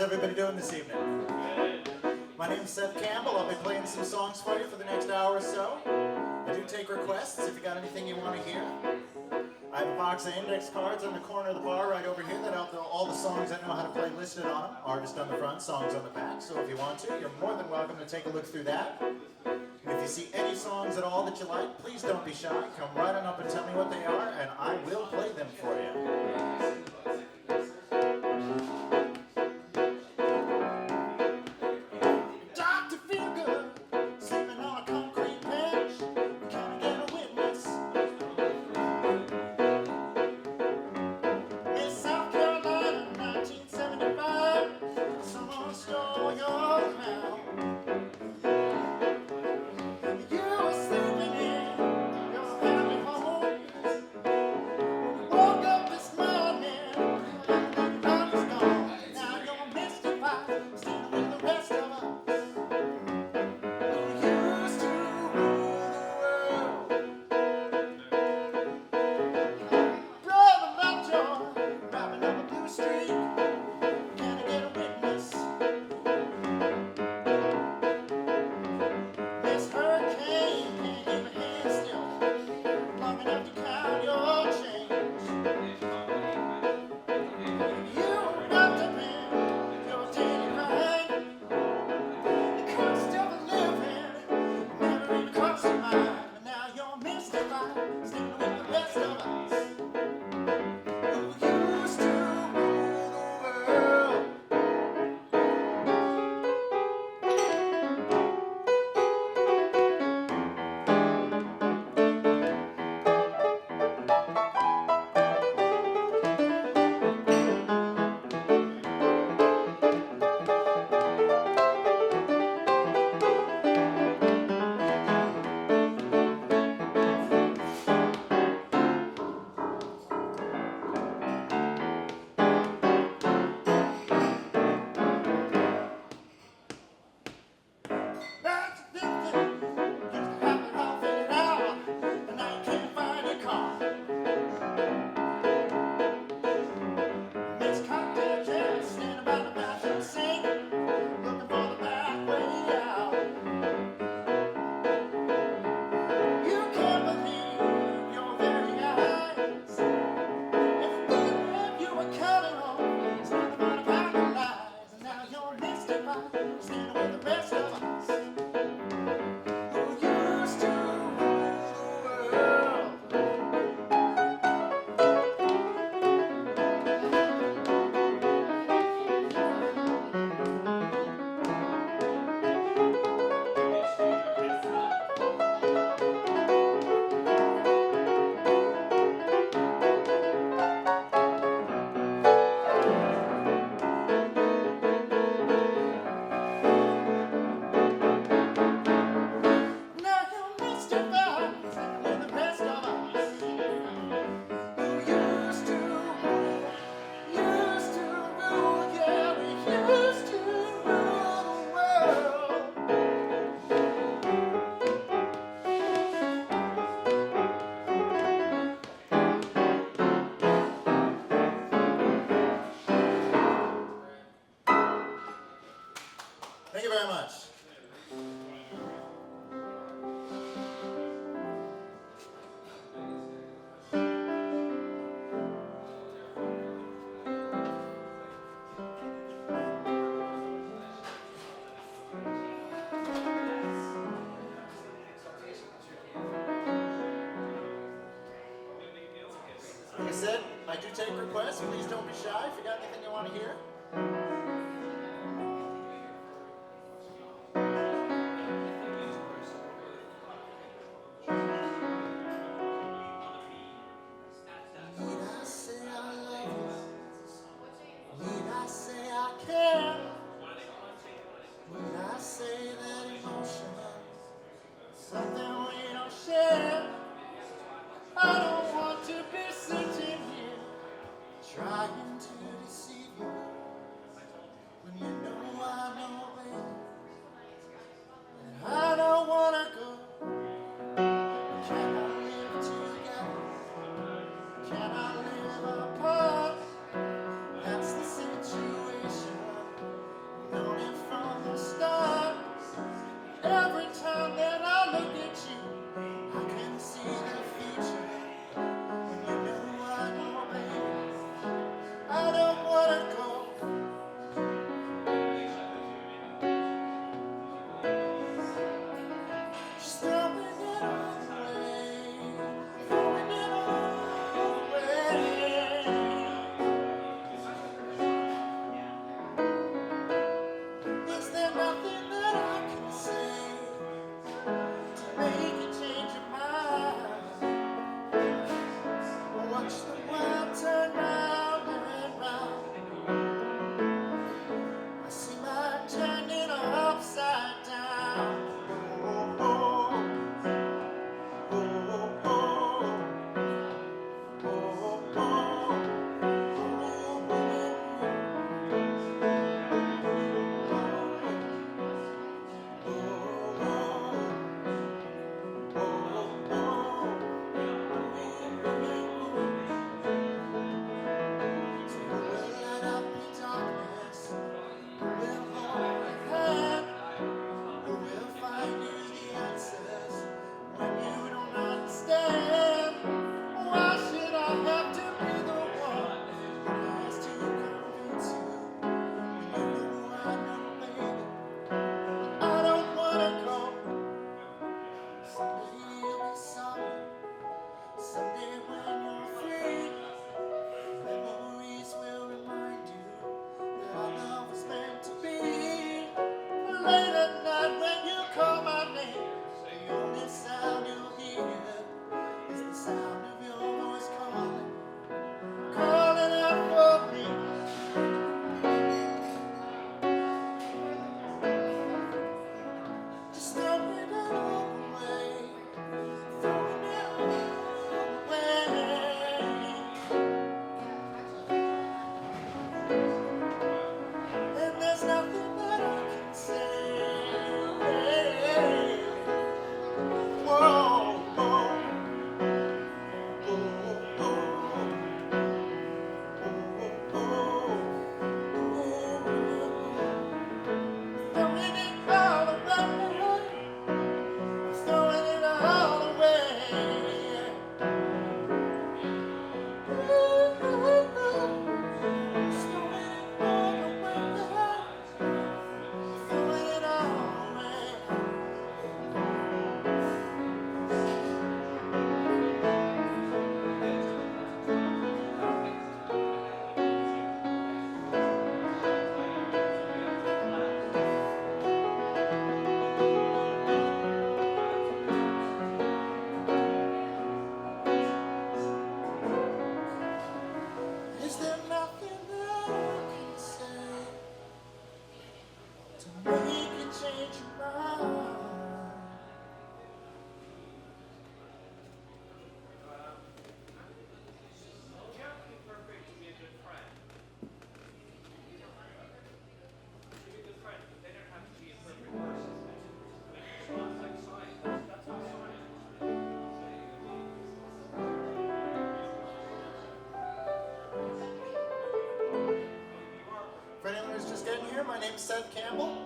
How's everybody doing this evening? My name's Seth Campbell. I'll be playing some songs for you for the next hour or so. I do take requests if you got anything you want to hear. I have a box of index cards on the corner of the bar right over here that have all the songs I know how to play listed on them. Artist on the front, songs on the back. So if you want to, you're more than welcome to take a look through that. And if you see any songs at all that you like, please don't be shy. Come right on up and tell me what they are, and I will play them for you. Thank you very much. Like I said, I do take requests. Please don't be shy if you got anything you want to hear. Trying to deceive you. late at night when you call my name, the only sound you'll hear is the sound of your voice calling, calling out for me. Just throwing it all away, throwing it all away. And there's nothing that I can say. Whoa, whoa, whoa, whoa, throwing it all away, throwing it all away. Is there nothing that I can say to make you change your mind? Perfect to be a good friend. To be a good friend, they don't have to be a perfect person. It's not like science. That's how science For anyone who's just getting here, my name is Seth Campbell.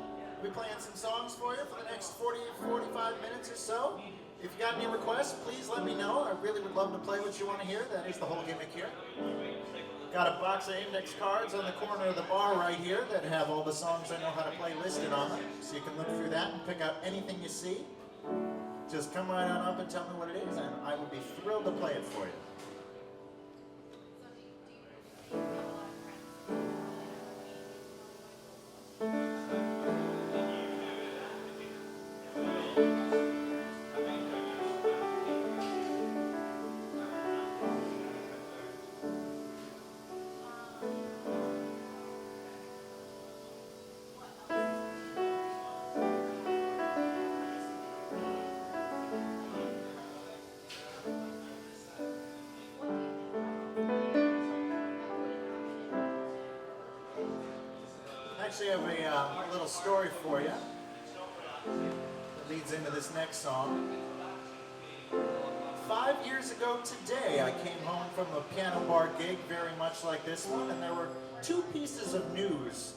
We'll be playing some songs for you for the next 45 minutes or so. If you got any requests, please let me know. I really would love to play what you want to hear. That is the whole gimmick here. Got a box of index cards on the corner of the bar right here that have all the songs I know how to play listed on them. So you can look through that and pick out anything you see. Just come right on up and tell me what it is, and I would be thrilled to play it for you. Actually, I have a little story for you that leads into this next song. 5 years ago today, I came home from a piano bar gig very much like this one, and there were two pieces of news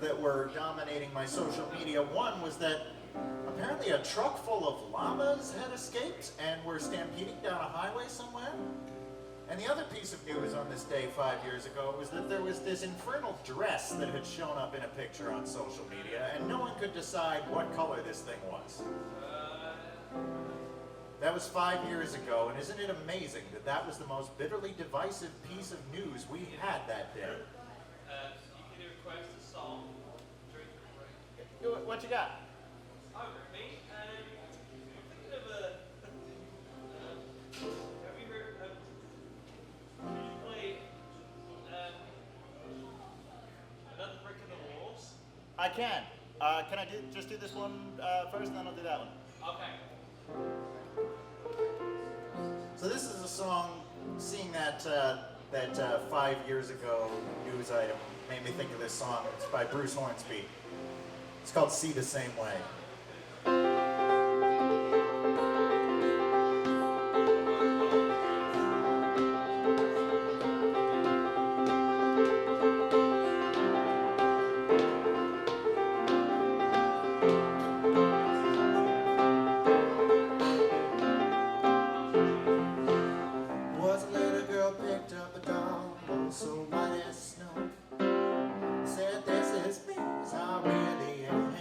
that were dominating my social media. One was that apparently a truck full of llamas had escaped and were stampeding down a highway somewhere. And the other piece of news on this day 5 years ago was that there was this infernal dress that had shown up in a picture on social media, and no one could decide what color this thing was. That was 5 years ago, and isn't it amazing that that was the most bitterly divisive piece of news we had that day? you can request a song during the break. What you got? Oh, me? I'm thinking of a. Have you heard of. Can you play. Another Brick in the Walls? I can. Can I just do this one first, and then I'll do that one? Okay. So this is a song, seeing that 5 years ago news item made me think of this song. It's by Bruce Hornsby. It's called See the Same Way. Was a little girl picked up a doll, so white as snow. Said, "This is me, as I really am."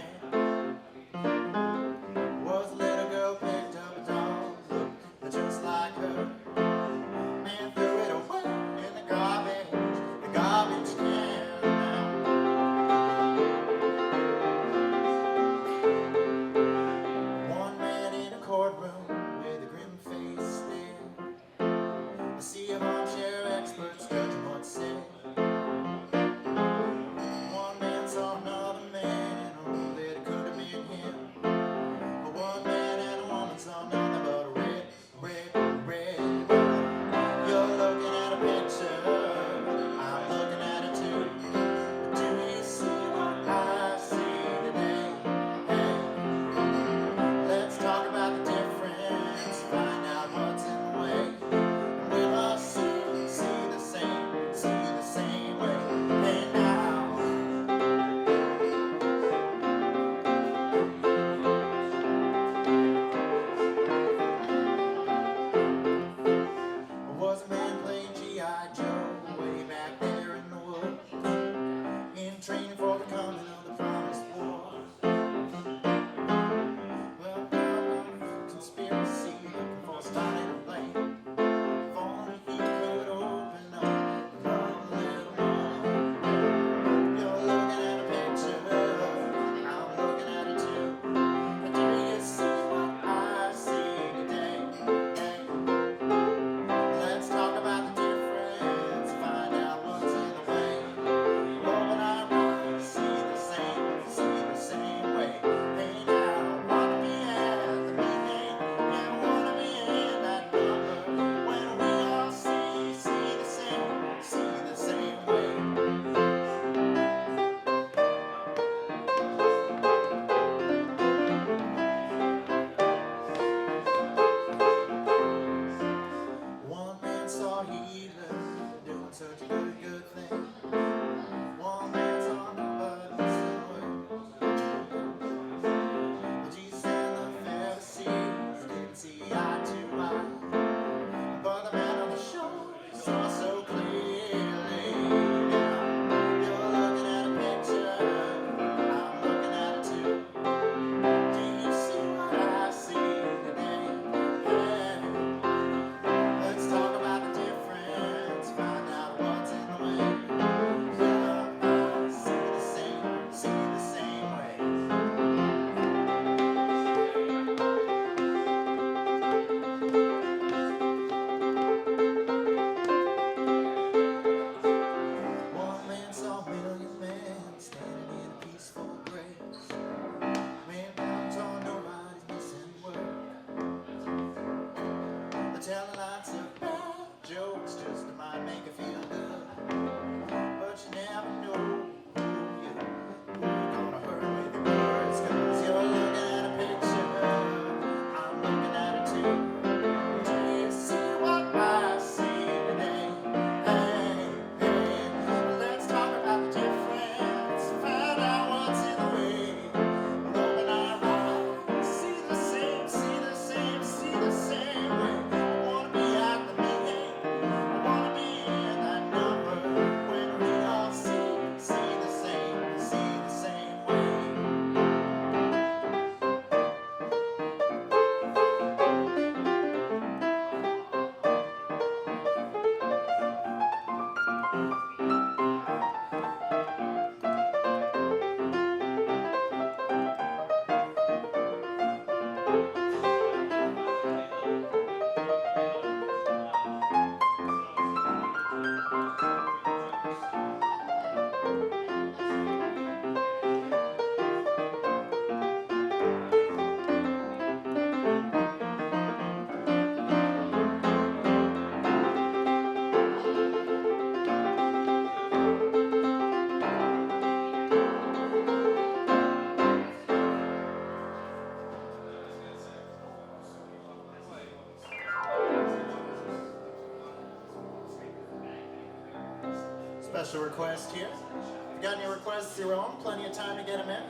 special request here. If you got any requests of your own, plenty of time to get them in.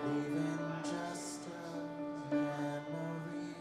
Leaving just a memory.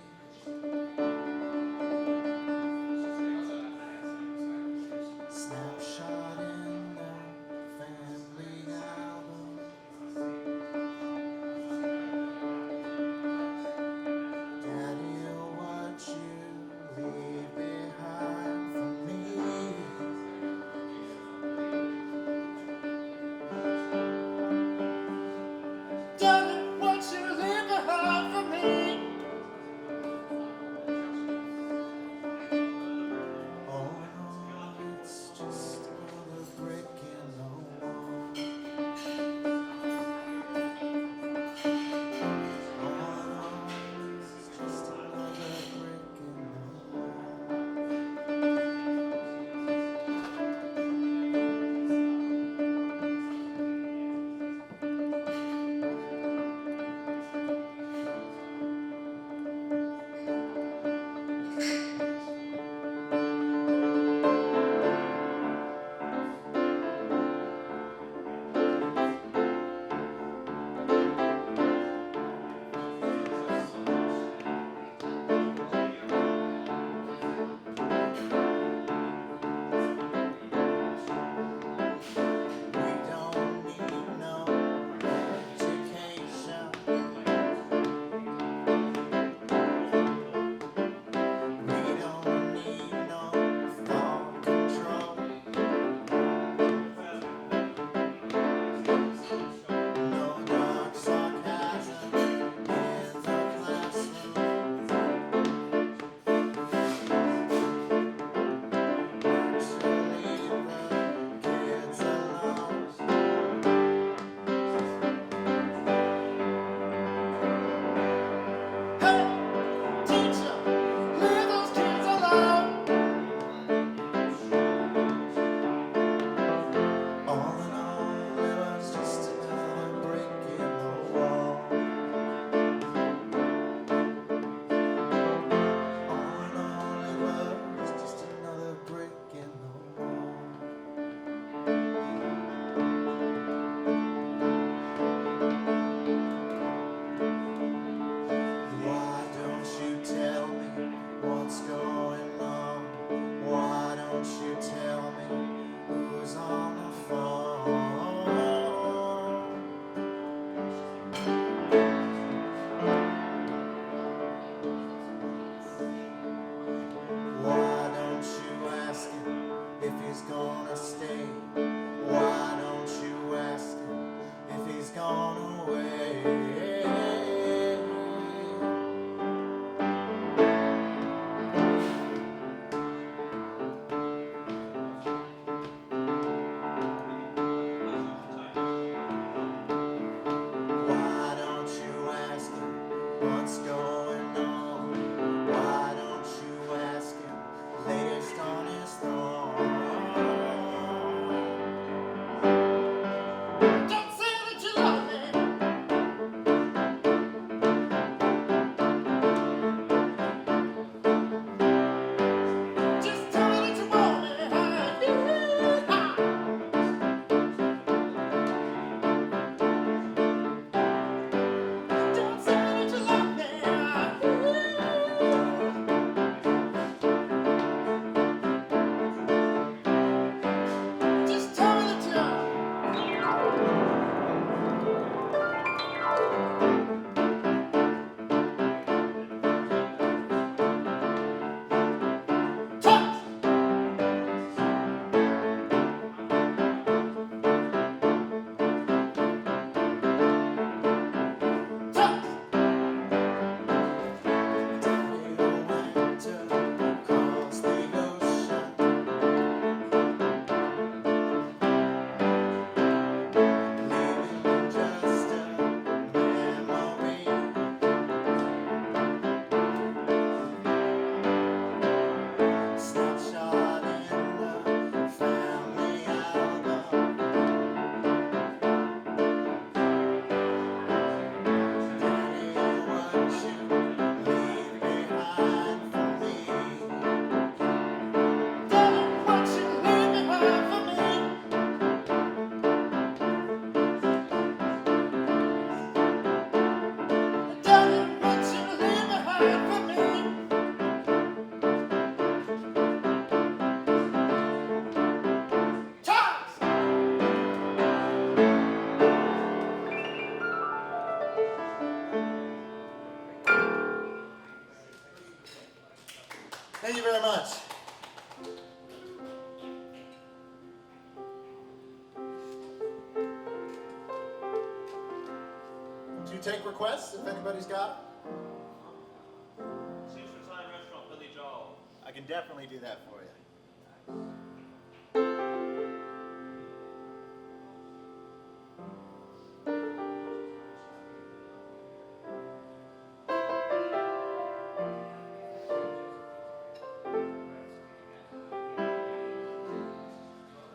Thank you very much. Do you take requests if anybody's got it? Seafood Italian restaurant, Billy Joel. I can definitely do that for you.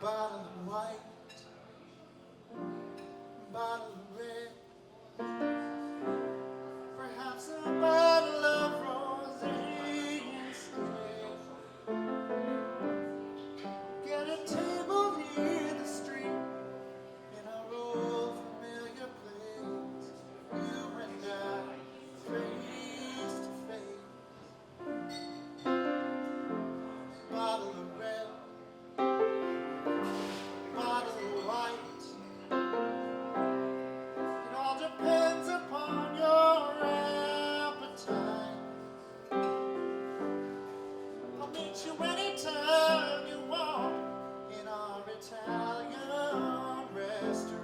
Bottle of white, bottle of red, perhaps a bottle of rosé instead. Get a table near the street in our old familiar place. You and I, face to face. Bottle of red, bottle of white. It all depends upon your appetite. I'll meet you anytime you want in our Italian restaurant.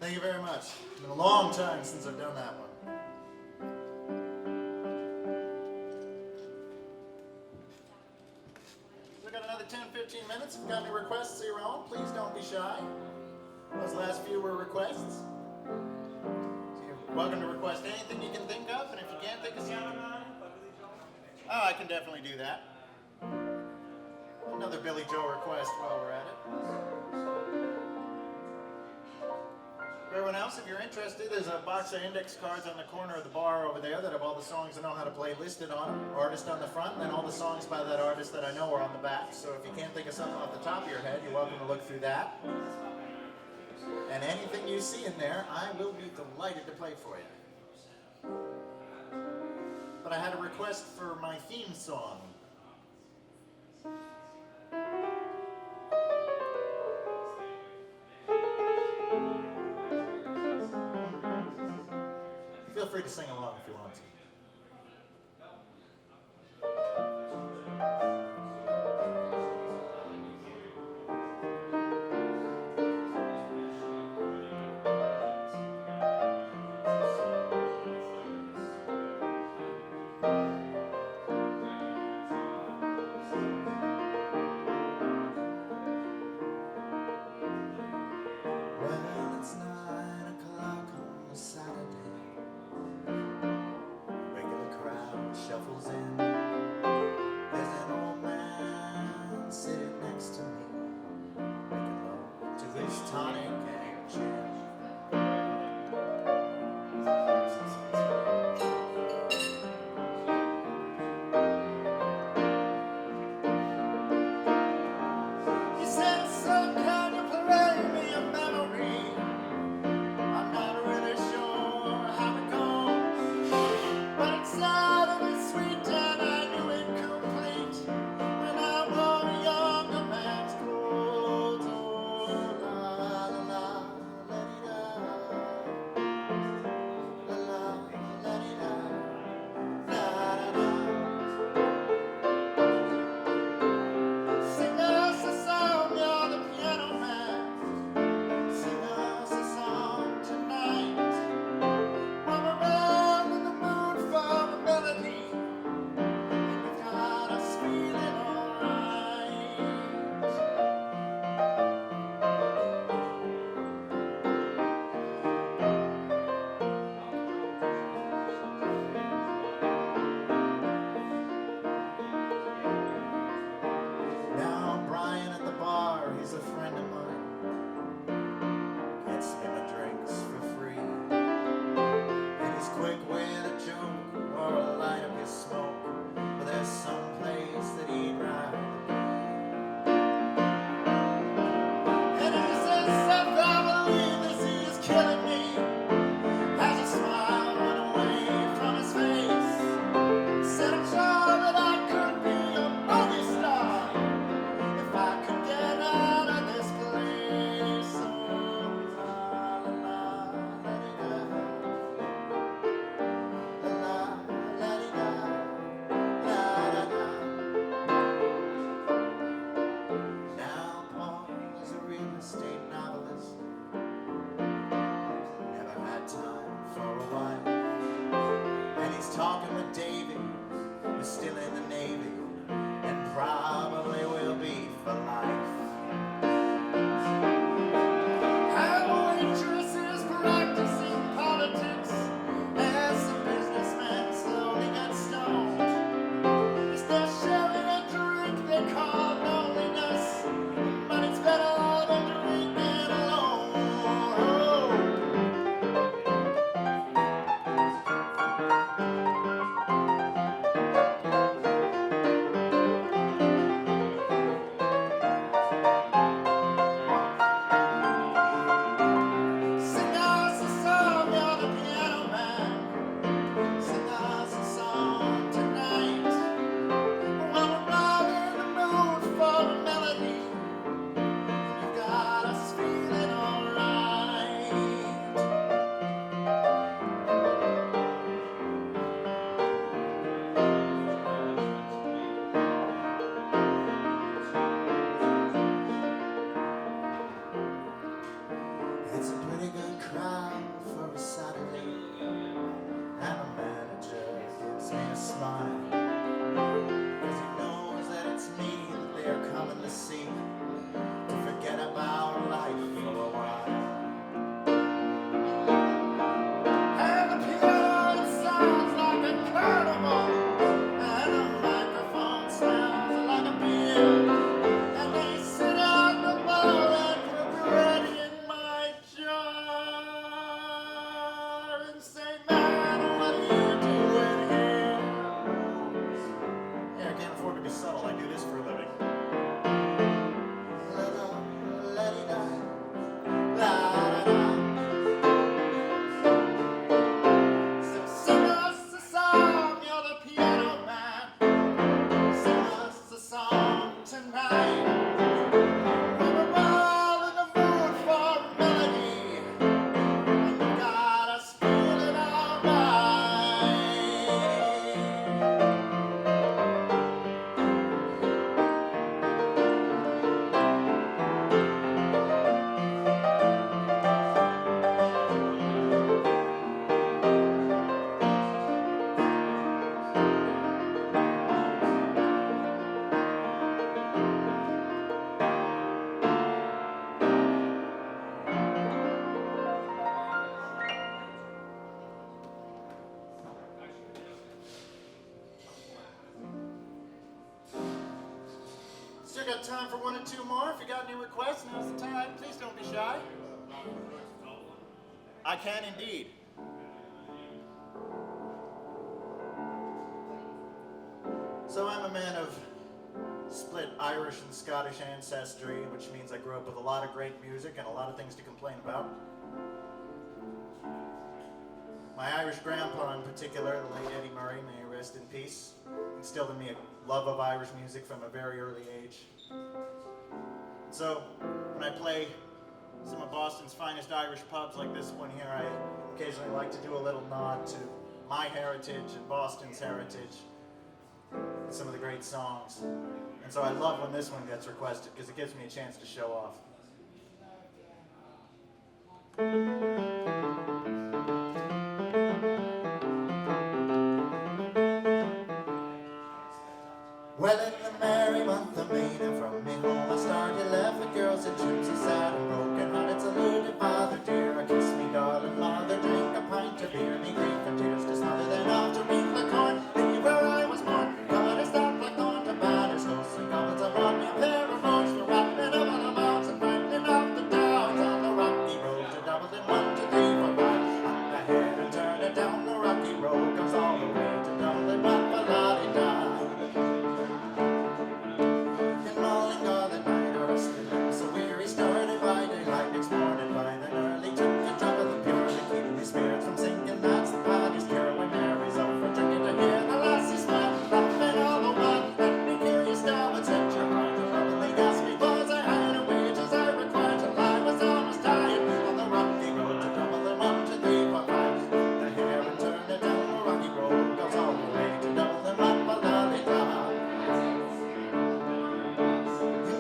Thank you very much. It's been a long time since I've done that one. We've got another 10, 15 minutes. If you've got any requests of your own, please don't be shy. Those last few were requests. So you're welcome to request anything you can think of, and if you can't think of something, oh, I can definitely do that. Another Billy Joe request while we're at it. For everyone else, if you're interested, there's a box of index cards on the corner of the bar over there that have all the songs I know how to play listed on them. Artist on the front, and then all the songs by that artist that I know are on the back. So if you can't think of something off the top of your head, you're welcome to look through that. And anything you see in there, I will be delighted to play for you. But I had a request for my theme song. Feel free to sing along if you want to. Well, it's 9 o'clock on a Saturday. Regular crowd shuffles in. There's an old man sitting next to me, making love to his tonic and jam. He said, "Son, can you play me a memory? I'm not really sure how it goes, but it sounded sweet and I knew it complete when I wore a younger man's clothes. Oh, la la tonight. We were all in the mood for melody, and you got us feeling alright. Still got time for one or two more. If you got any requests, now's the time. Please don't be shy. I can indeed. So I'm a man of split Irish and Scottish ancestry, which means I grew up with a lot of great music and a lot of things to complain about. My Irish grandpa in particular, the late Eddie Murray, may he rest in peace, instilled in me a love of Irish music from a very early age. So when I play some of Boston's finest Irish pubs like this one here, I occasionally like to do a little nod to my heritage and Boston's heritage, and some of the great songs. And so I love when this one gets requested because it gives me a chance to show off. Well, in the merry month of May, and from me home I started, left with girls and gypsy sad and broken hearted, saluted father dear, I kiss me darling mother, drink a pint of beer, me grief and tears to smother, then off to reap the corn, leave where I was born, cut a stop like on to batters, hosts and goblins, I brought me a pair of roads for rapping up on the mountains and frightening off the downs on the rocky road to Dublin, 1, 2, 3, 4, 5, up ahead and turn it down the rocky road, goes all the way to Dublin, wap-a-la-di-da. So weary, started by daylight, next morning by the early, took a drop of the pure to keep me spirits from sinking. That's the party's cure when Mary's up for drinking to hear the lassie smile, laughing all the while. Let me kill your style and set your heart to love. They asked me was I had a wages I required till I was almost dying on the rocky road to Dublin, 1, 2, 3, 4, 5. Put the hair and turn it down the rocky road, goes all the way to Dublin, wap-a-la-di-da.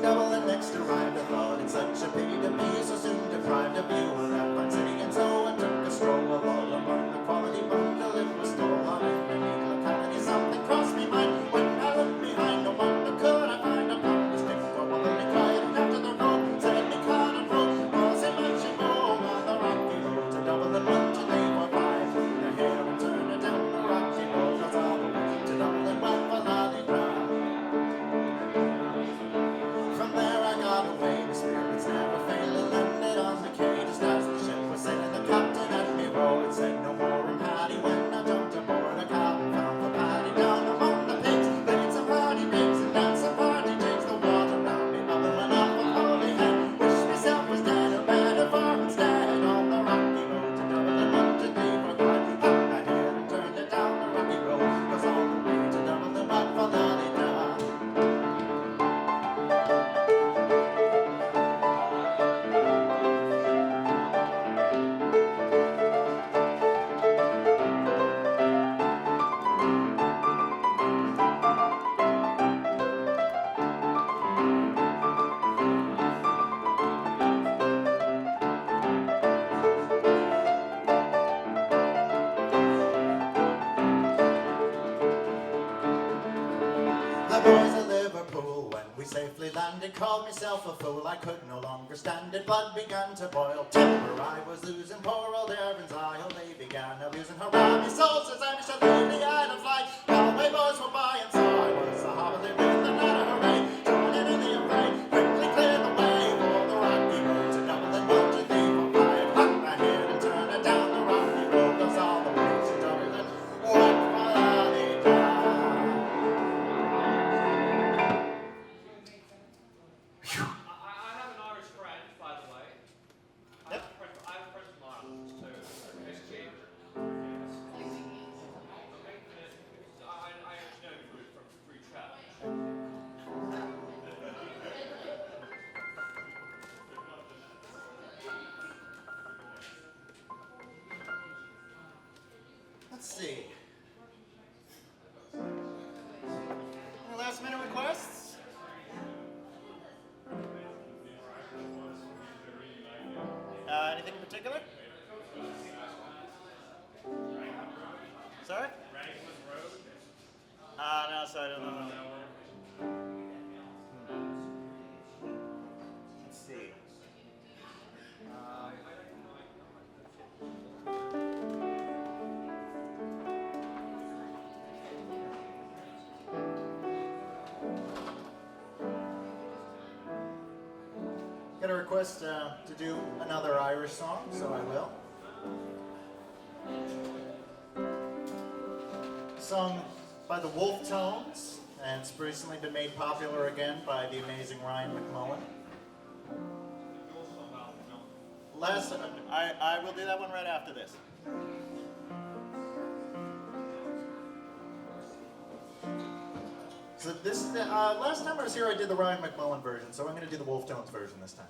Dublin next arrived, I thought it such a pity to be so soon deprived of view of that fine city, and so I took a stroll all among the quality bundle it was stolen in a neat locality. Something crossed me mind when I looked behind, no wonder could I find a pound stick for womanly quiet, and after the road said me Conan Road was a much go on the rocky road to Dublin, 1, 2, 3, 4, 5. The hair and turn it down the rocky road, goes all the way to Dublin, wap-a-la-di-da. From there I got away, my spirits never failing, landed on the quay just as the ship was sailing. The captain at me rowed, said no more, I'm Paddy, when I jumped aboard a cab and found the Paddy down among the pigs, played some party rigs and danced some party jigs. The water round me bubbling off of Holyhead, wished myself was dead or better for instead on the rocky road to Dublin, 1, 2, 3, 4, 5. Up ahead and turned it down the rocky road, goes all the way to Dublin, wap-a-la-di-da. The boys of Liverpool, when we safely landed, called myself a fool. I could no longer stand it, blood began to boil. Temper I was losing, poor old Erin's isle. They began abusing her rabby souls as I shall leave the island fly. Galway boys were by and so I was a hobbling with the ladder hooray. Joining in the affray, quickly cleared the way for the rocky road to Dublin, 1, 2, 3, 4, 5. Hop ahead and turn it down the rocky road, goes all the way to Dublin, wap-a-la-di-da. I have an Irish friend, by the way. I have a friend from Ireland too. It's cheap. I know through church. Got a request to do another Irish song, so I will. A song by the Wolfe Tones, and it's recently been made popular again by the amazing Ryan McMullen. I will do that one right after this. So this is the, last time I was here I did the Ryan McMullen version, so I'm going to do the Wolfe Tones version this time.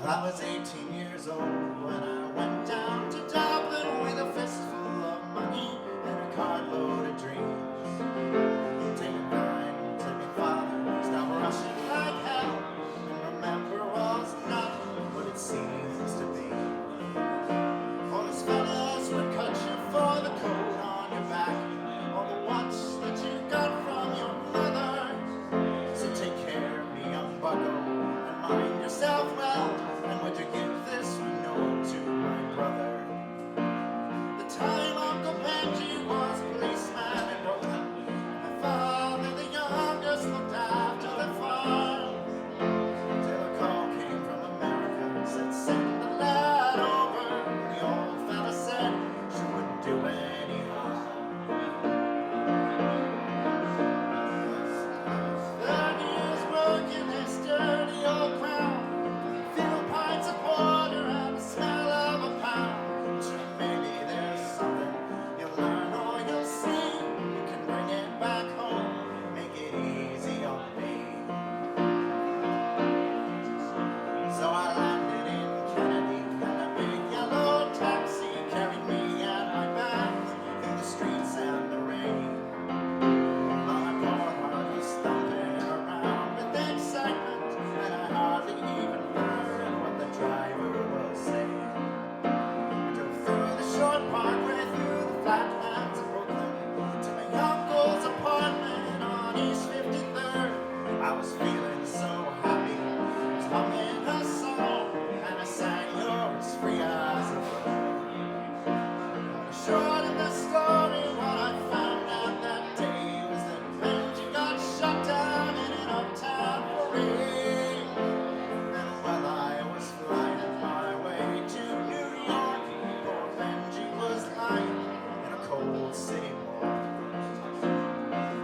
I was 18 years old when I went down to Dublin with a fistful of money and a carload of dreams. Taking mine to me father, stop rushing like hell, and remember all's not what it seems to be. All these fellas would cut you for the coat on your back, or the watch that you got from your mother. So take care, me young bucko, and mind yourself well. And would you give this note to my brother? The time Uncle Benji was policeman in Brooklyn, my father, the youngest, looked after the farm. Till a call came from America, said send the lad over. The old fella said she wouldn't do any harm. 30 years working this dirty old ground. Pints of water and the smell of a pound. So maybe there's something you'll learn or you'll see. You can bring it back home, make it easy on me. So I landed in Kennedy, and a big yellow taxi carried me and my bags through the streets and the rain. My poor heart was thumping around with excitement, and I hardly even heard what the driver will say. I drove through the short parkway through the flatlands of Brooklyn to my uncle's apartment on East 53rd. I was feeling so happy, I was humming a song, and I sang "You're as free as a bird." Short of the story, what I found out that day was that Benji got shot down in an uptown parade. And while I was flying my way to New York, poor Benji was lying in a cold city morgue.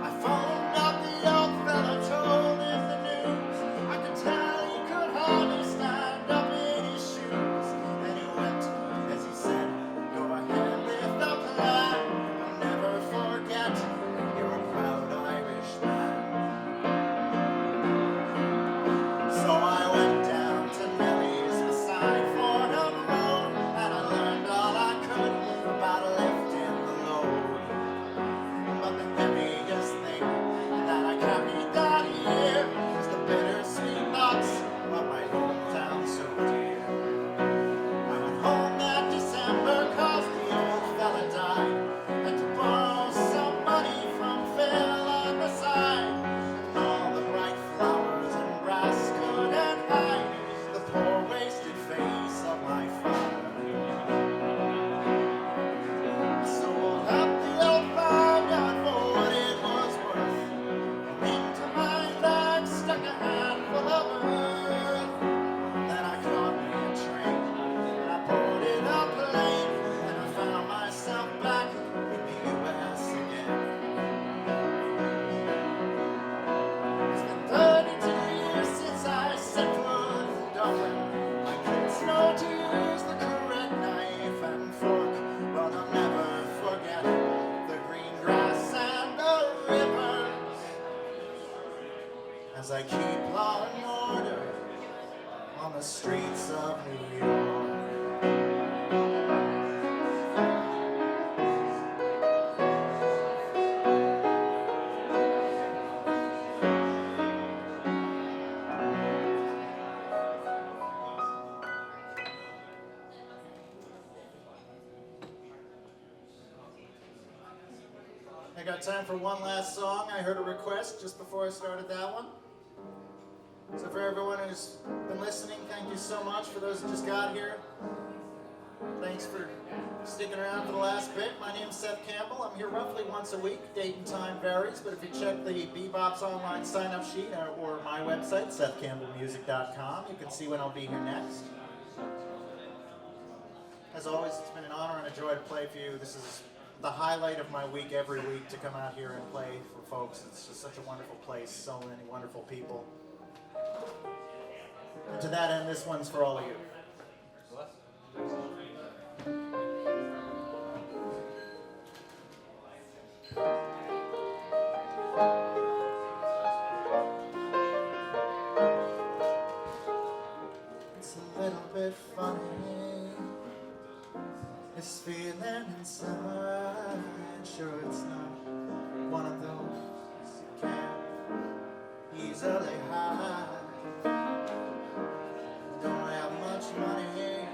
I phoned up the old fellow, told him the news. I could tell he could hardly stand up in his shoes. And he went, as he said, go ahead with the plan. I'll never forget, you're a proud Irish man. So I went down to Nellie's beside Fordham Road, and I learned all I could about lifting the load. But the heaviest thing that I carried that year was the bittersweet thoughts of my hometown so dear. I went home that December 'cause the old fella died, and to borrow some money from Phil on the side. And all the bright flowers and brass couldn't hide the poor wasted face of my father. I sold up the old farmyard for what it was worth, and into my bag stuck a handful of earth. Then I caught me a train, and I boarded a plane, and I found myself back in the U.S. again. It's been 32 years since I set foot in Dublin. My kids know to use the correct knife and fork, but I'll never forget the green grass and the rivers as I keep law and order on the streets of New York. I got time for one last song. I heard a request just before I started that one. So for everyone who's been listening, thank you so much. For those who just got here, Thanks for sticking around for the last bit. My name's Seth Campbell. I'm here roughly once a week. Date and time varies, but if you check the Bebop's online sign-up sheet or my website, SethCampbellMusic.com, you can see when I'll be here next. As always, it's been an honor and a joy to play for you. This is the highlight of my week every week, to come out here and play for folks. It's just such a wonderful place, so many wonderful people. And to that end, this one's for all of you. It's a little bit funny, this feeling inside. Sure, it's not one of those you can't easily hide. Don't have much money,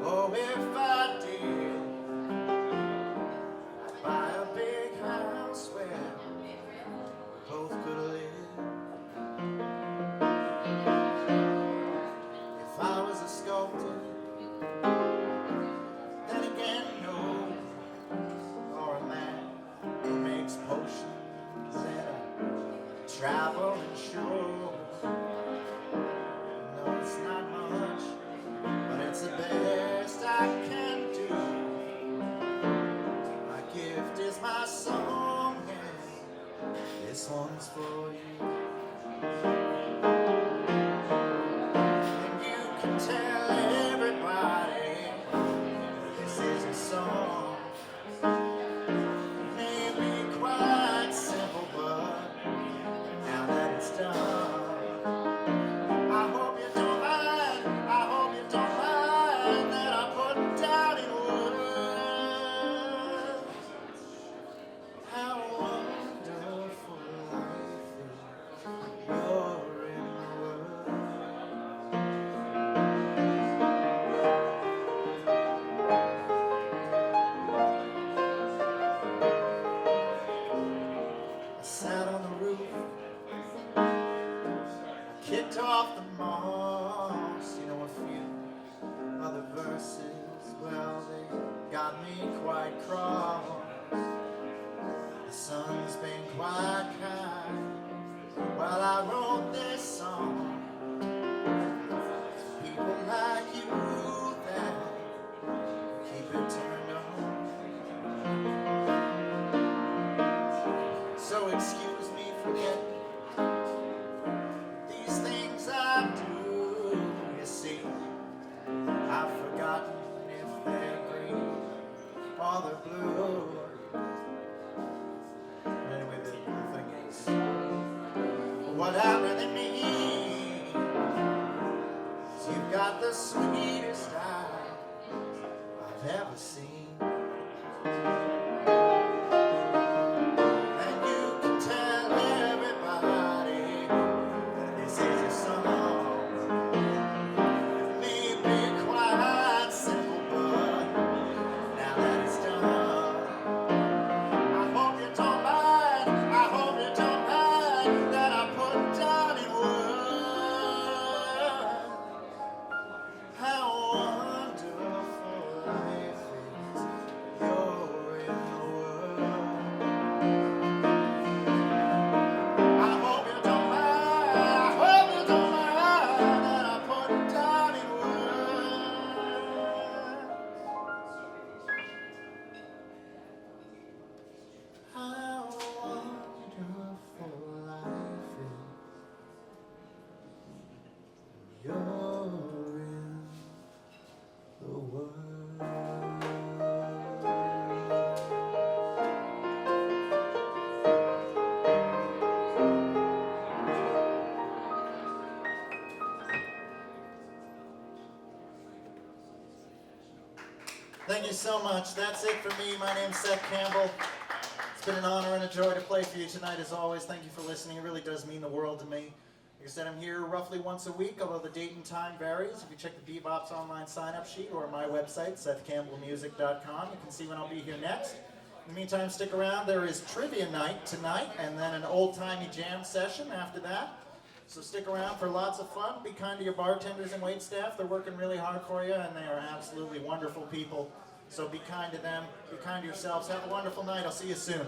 oh, if I did, I'd buy a big house where we both could live. If I was a sculptor, then again, no, or a man who makes potions and a traveling show. No, it's not much, but it's the best I can do. My gift is my song, and this one's for you. And you can tell everybody this is your song. It may be quite simple, but now that it's done, I hope you don't mind, I hope you don't mind that I put down in words how wonderful life is. You're in the world. I sat on the roof, kicked off the moss, you know, a few other verses, well, they got me quite cross. The sun's been quite kind while I wrote this song. People like you that keep it turned on. So excuse me for getting these things I do, you see. I've forgotten if they're green or they're blue. Anyway, the thing is, what happened to me is you've got the sweetest eyes I've ever seen. And you can tell everybody that this is your song. It may be quite simple, but now that it's done, I hope you don't mind, I hope you don't mind that I put down in words how wonderful life is. You're in the world. I hope you don't mind, I hope you don't mind that I put it down in words how wonderful life is. You're in the world. Thank you so much. That's it for me. My name's Seth Campbell. It's been an honor and a joy to play for you tonight, as always. Thank you for listening. It really does mean the world to me. Like I said, I'm here roughly once a week, although the date and time varies. If you check the Bebop's online sign-up sheet or my website, SethCampbellMusic.com, you can see when I'll be here next. In the meantime, stick around. There is trivia night tonight, and then an old-timey jam session after that. So stick around for lots of fun. Be kind to your bartenders and wait staff. They're working really hard for you, and they are absolutely wonderful people. So be kind to them. Be kind to yourselves. Have a wonderful night. I'll see you soon.